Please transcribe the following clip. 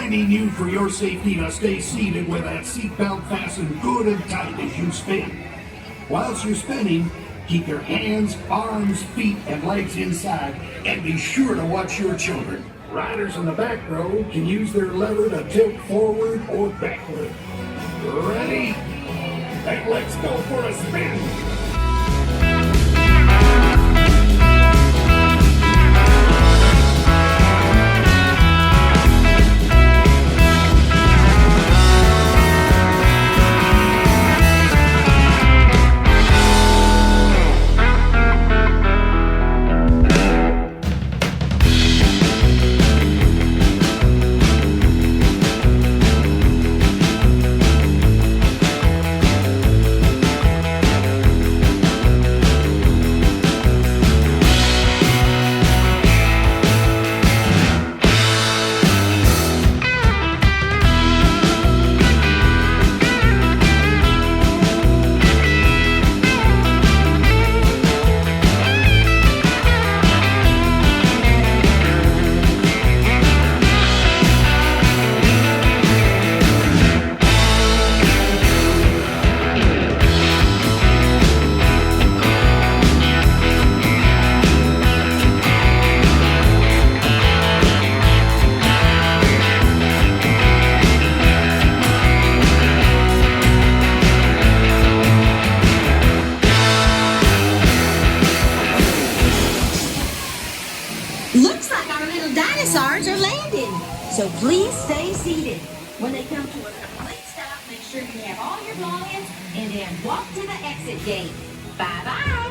reminding you for your safety to stay seated with that seatbelt fastened good and tight as you spin. Whilst you're spinning, keep your hands, arms, feet, and legs inside, and be sure to watch your children. Riders in the back row can use their lever to tilt forward or backward. Ready? Then let's go for a spin. Looks like our little dinosaurs are landing. So please stay seated. When they come to a complete stop, make sure you have all your belongings and then walk to the exit gate. Bye-bye.